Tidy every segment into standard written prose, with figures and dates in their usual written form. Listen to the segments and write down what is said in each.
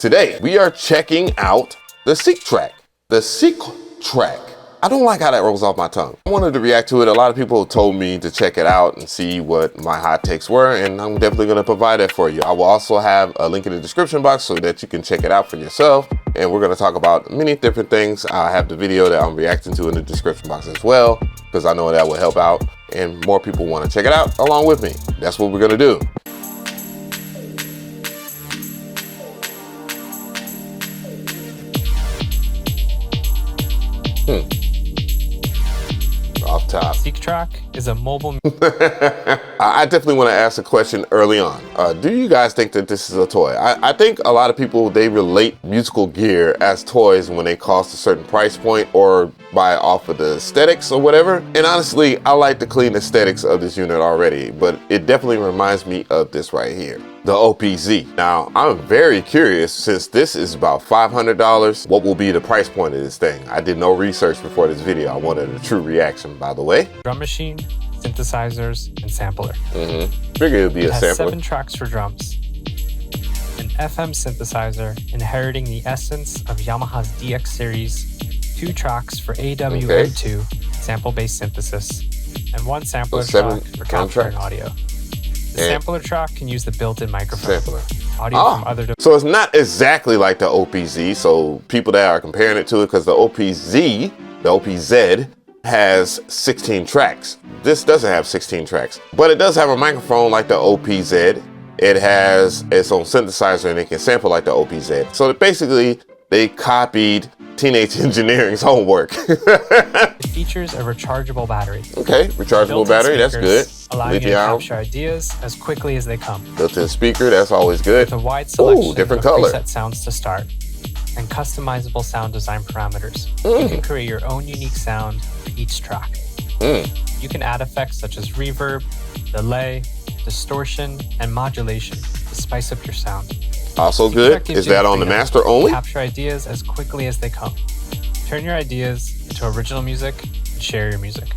Today, we are checking out the Seqtrak. The Seqtrak. I don't like how that rolls off my tongue. I wanted to react to it. A lot of people told me to check it out and see what my hot takes were, and I'm definitely gonna provide that for you. I will also have a link in the description box so that you can check it out for yourself. And we're gonna talk about many different things. I have the video that I'm reacting to in the description box as well, because I know that will help out and more people wanna check it out along with me. That's what we're gonna do. Off top. Seqtrak is a mobile. I definitely want to ask a question early on. Do you guys think that this is a toy? I think a lot of people, they relate musical gear as toys when they cost a certain price point or buy off of the aesthetics or whatever. And honestly, I like the clean aesthetics of this unit already, but it definitely reminds me of this right here, the OPZ. Now, I'm very curious, since this is about $500, what will be the price point of this thing? I did no research before this video. I wanted a true reaction, by the way. Drum machine, synthesizers, and sampler. Figure it would be a sampler. It has 7 tracks for drums. An FM synthesizer inheriting the essence of Yamaha's DX series, 2 tracks for AWM2 sample-based synthesis, and 1 sampler track for capturing audio. The sampler track can use the built-in microphone. Audio from other so it's not exactly like the OPZ. So people that are comparing it to it, because the OPZ has 16 tracks. This doesn't have 16 tracks, but it does have a microphone like the OPZ. It has its own synthesizer and it can sample like the OPZ. So basically, they copied Teenage Engineering's homework. It features a rechargeable battery. Okay, rechargeable battery, that's good. Allowing you to capture ideas as quickly as they come. Built-in speaker, that's always good. With a wide selection different of color. preset sounds to start, and customizable sound design parameters. You can create your own unique sound for each track. You can add effects such as reverb, delay, distortion, and modulation to spice up your sound. Also good. Is that on the master only? Capture ideas as quickly as they come. Turn your ideas into original music and share your music.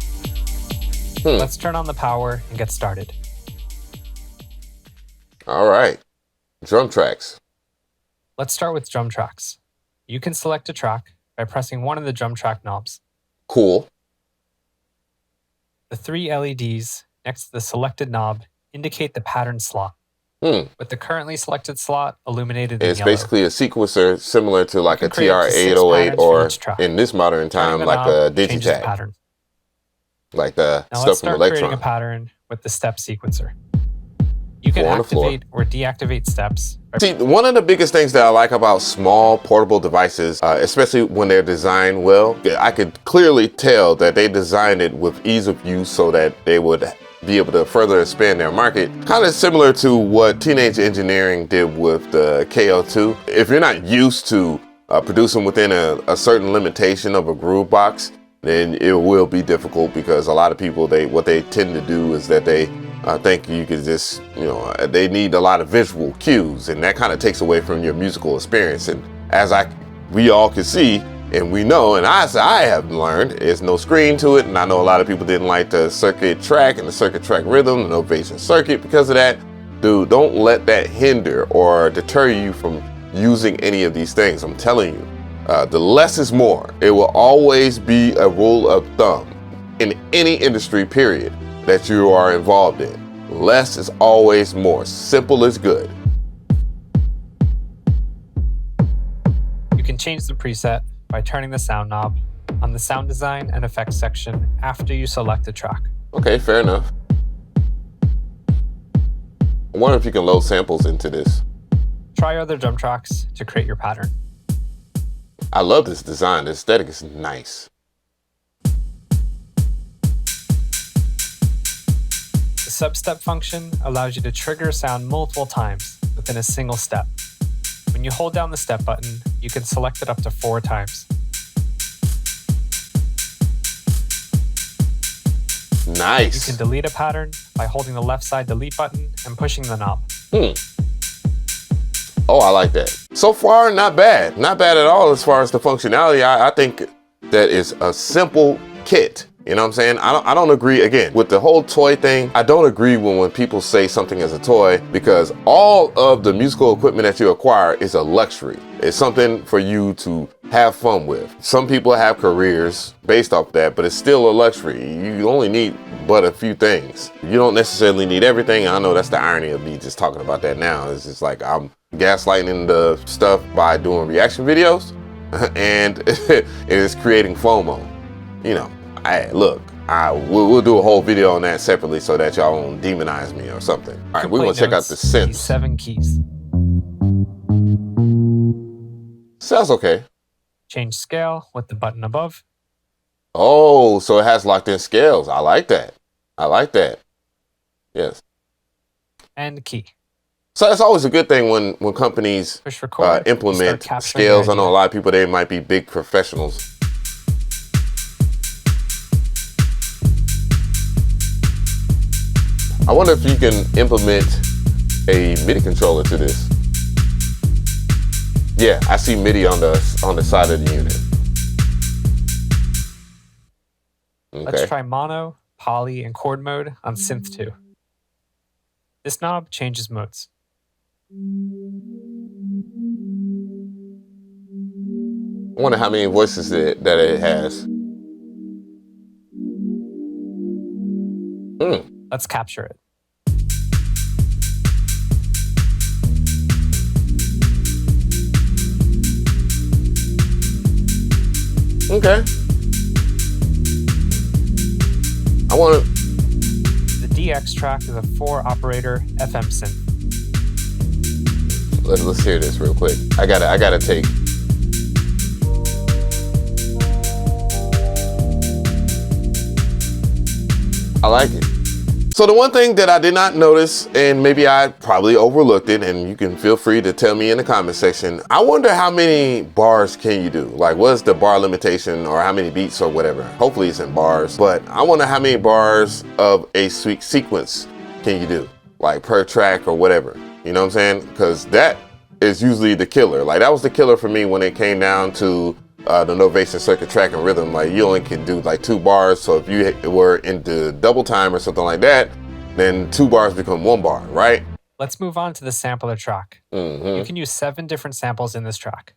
Let's turn on the power and get started. All right. Drum tracks. Let's start with drum tracks. You can select a track by pressing one of the drum track knobs. Cool. The 3 LEDs next to the selected knob indicate the pattern slot. With the currently selected slot illuminated in It's yellow. basically a sequencer similar to like a TR-808 or in this modern time like a Digitag. Like the stuff from Electron. Now let's start creating a pattern with the step sequencer. You can activate or deactivate steps. See, one of the biggest things that I like about small portable devices, especially when they're designed well, I could clearly tell that they designed it with ease of use so that they would be able to further expand their market. Kind of similar to what Teenage Engineering did with the KO2. If you're not used to producing within a certain limitation of a groovebox, then it will be difficult, because a lot of people, what they tend to do is that they think you could just, they need a lot of visual cues, and that kind of takes away from your musical experience. And as we all can see, and we know, and I have learned, there's no screen to it, and I know a lot of people didn't like the circuit track and the circuit track rhythm, the Novation circuit because of that. Dude, don't let that hinder or deter you from using any of these things. I'm telling you, the less is more. It will always be a rule of thumb in any industry, period, that you are involved in. Less is always more. Simple is good. You can change the preset by turning the sound knob on the sound design and effects section after you select a track. Okay, fair enough. I wonder if you can load samples into this. Try other drum tracks to create your pattern. I love this design. The aesthetic is nice. The sub-step function allows you to trigger a sound multiple times within a single step. When you hold down the step button, you can select it up to 4 times. Nice. You can delete a pattern by holding the left side delete button and pushing the knob. Oh, I like that. So far, not bad. Not bad at all as far as the functionality. I think that is a simple kit You know what I'm saying? I don't agree, again, with the whole toy thing. I don't agree when people say something is a toy, because all of the musical equipment that you acquire is a luxury. It's something for you to have fun with. Some people have careers based off that, but it's still a luxury. You only need but a few things. You don't necessarily need everything. I know that's the irony of me just talking about that now. It's just like I'm gaslighting the stuff by doing reaction videos and it is creating FOMO. You know, we'll do a whole video on that separately so that y'all won't demonize me or something. All right, we're gonna check out the synths. 7 keys. Sounds okay. Change scale with the button above. Oh, so it has locked in scales. I like that. I like that. Yes. And key. So it's always a good thing when companies Push record, implement scales. I know a lot of people, they might be big professionals. I wonder if you can implement a MIDI controller to this. Yeah, I see MIDI on the side of the unit. Okay. Let's try mono, poly, and chord mode on Synth 2. This knob changes modes. I wonder how many voices that it has. Let's capture it. Okay. I want to. The Seqtrak is a 4-operator FM synth. Let's hear this real quick. I gotta take. I like it. So the one thing that I did not notice, and maybe I probably overlooked it, and you can feel free to tell me in the comment section, I wonder how many bars can you do? Like, what's the bar limitation, or how many beats or whatever? Hopefully it's in bars, but I wonder how many bars of a sequence can you do? Like per track or whatever, you know what I'm saying? Because that is usually the killer. Like that was the killer for me when it came down to the Novation circuit track and rhythm. Like you only can do like 2 bars. So if you were into double time or something like that, then 2 bars become 1 bar, right? Let's move on to the sampler track. You can use 7 different samples in this track.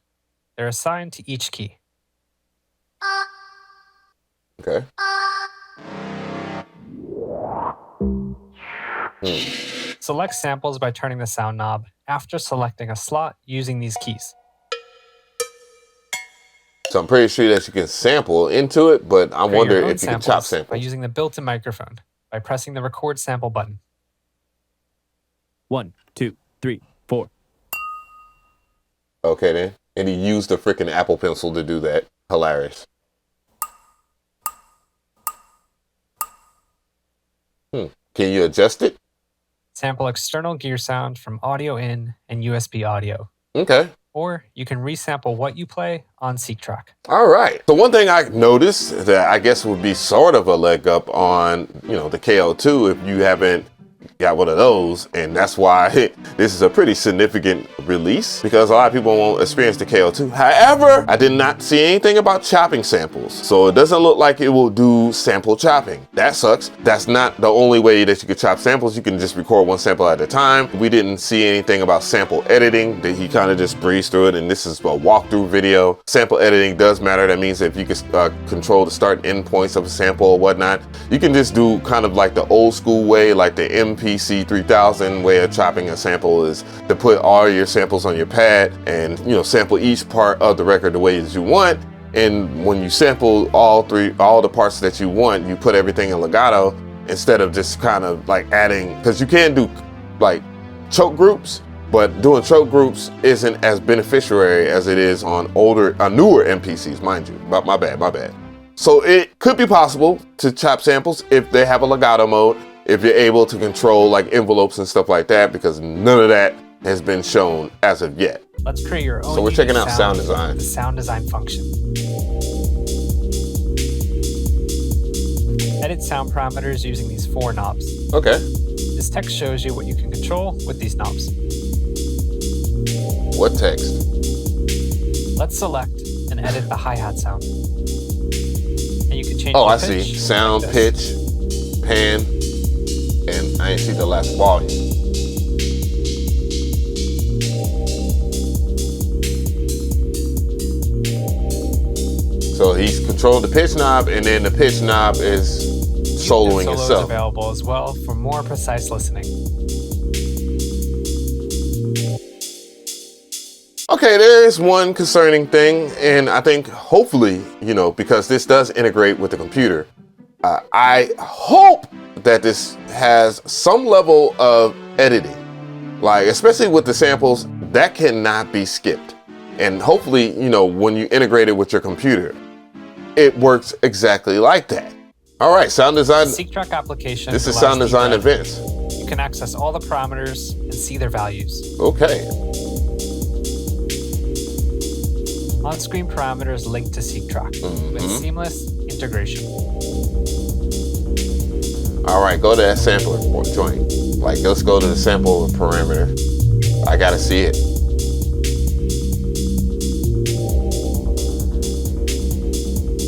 They're assigned to each key. Okay. Select samples by turning the sound knob after selecting a slot using these keys. So I'm pretty sure that you can sample into it, but I wonder if you can chop samples. By using the built-in microphone, by pressing the record sample button. 1, 2, 3, 4. Okay then. And he used the freaking Apple Pencil to do that. Hilarious. Can you adjust it? Sample external gear sound from audio in and USB audio. Okay. Or you can resample what you play on Seqtrak. All right. So one thing I noticed that I guess would be sort of a leg up on, the KO2 if you haven't got one of those, and that's why this is a pretty significant release, because a lot of people won't experience the KO2. However, I did not see anything about chopping samples, so it doesn't look like it will do sample chopping. That sucks. That's not the only way that you could chop samples. You can just record 1 sample at a time. We didn't see anything about sample editing. That he kind of just breezed through it, and this is a walkthrough video. Sample editing does matter. That means if you can control the start and end points of a sample or whatnot, you can just do kind of like the old school way, like the MPC 3000 way of chopping a sample, is to put all your samples on your pad and sample each part of the record the way that you want. And when you sample all the parts that you want, you put everything in legato instead of just kind of like adding, because you can do like choke groups, but doing choke groups isn't as beneficiary as it is on newer MPCs, mind you. My bad. So it could be possible to chop samples if they have a legato mode, if you're able to control like envelopes and stuff like that, because none of that has been shown as of yet. Let's create your own. So we're checking out sound design. The sound design function. Edit sound parameters using these 4 knobs. Okay. This text shows you what you can control with these knobs. What text? Let's select and edit the hi-hat sound. And you can change Oh, the I pitch see. Sound, like pitch, this. pan, and I ain't see the last volume. So he's controlling the pitch knob, and then the pitch knob is soloing Solo itself. is available as well for more precise listening. Okay, there is one concerning thing, and I think hopefully, because this does integrate with the computer, I hope that this has some level of editing, like especially with the samples that cannot be skipped. And hopefully, when you integrate it with your computer, it works exactly like that. All right, sound design. Seqtrak application. This is sound design events. You can access all the parameters and see their values. Okay. On-screen parameters linked to Seqtrak with seamless integration. All right, go to that sampler joint. Like, let's go to the sample parameter. I gotta see it.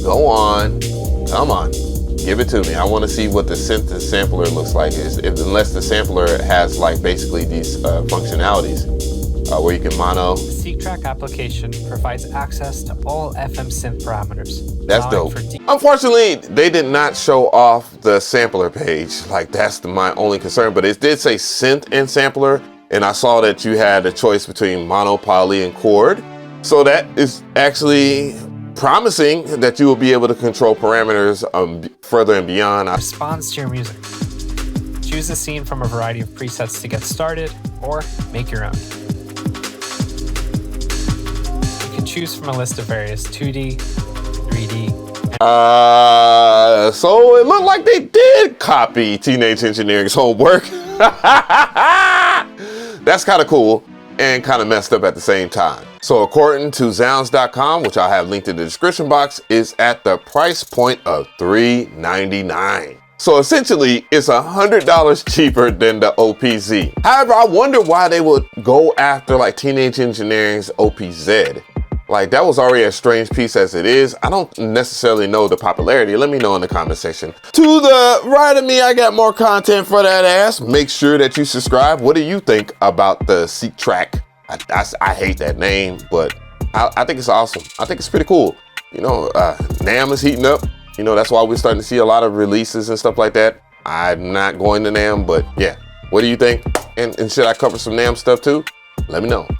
Go on, come on, give it to me. I want to see what the synth sampler looks like. Unless the sampler has like basically these functionalities where you can mono. The Seqtrak application provides access to all FM synth parameters. That's dope. Unfortunately, they did not show off the sampler page. Like, that's my only concern. But it did say synth and sampler, and I saw that you had a choice between mono, poly, and chord. So that is actually promising that you will be able to control parameters further and beyond. Responds to your music. Choose a scene from a variety of presets to get started, or make your own. You can choose from a list of various 2D, 3D, so it looked like they did copy Teenage Engineering's homework. That's kind of cool and kind of messed up at the same time. So according to Zounds.com, which I'll have linked in the description box, is at the price point of $399. So essentially, it's $100 cheaper than the OPZ. However, I wonder why they would go after like Teenage Engineering's OPZ. Like, that was already a strange piece as it is. I don't necessarily know the popularity. Let me know in the comment section. To the right of me, I got more content for that ass. Make sure that you subscribe. What do you think about the Seqtrak? I hate that name, but I think it's awesome. I think it's pretty cool. NAMM is heating up. That's why we're starting to see a lot of releases and stuff like that. I'm not going to NAMM, but yeah. What do you think? And should I cover some NAMM stuff too? Let me know.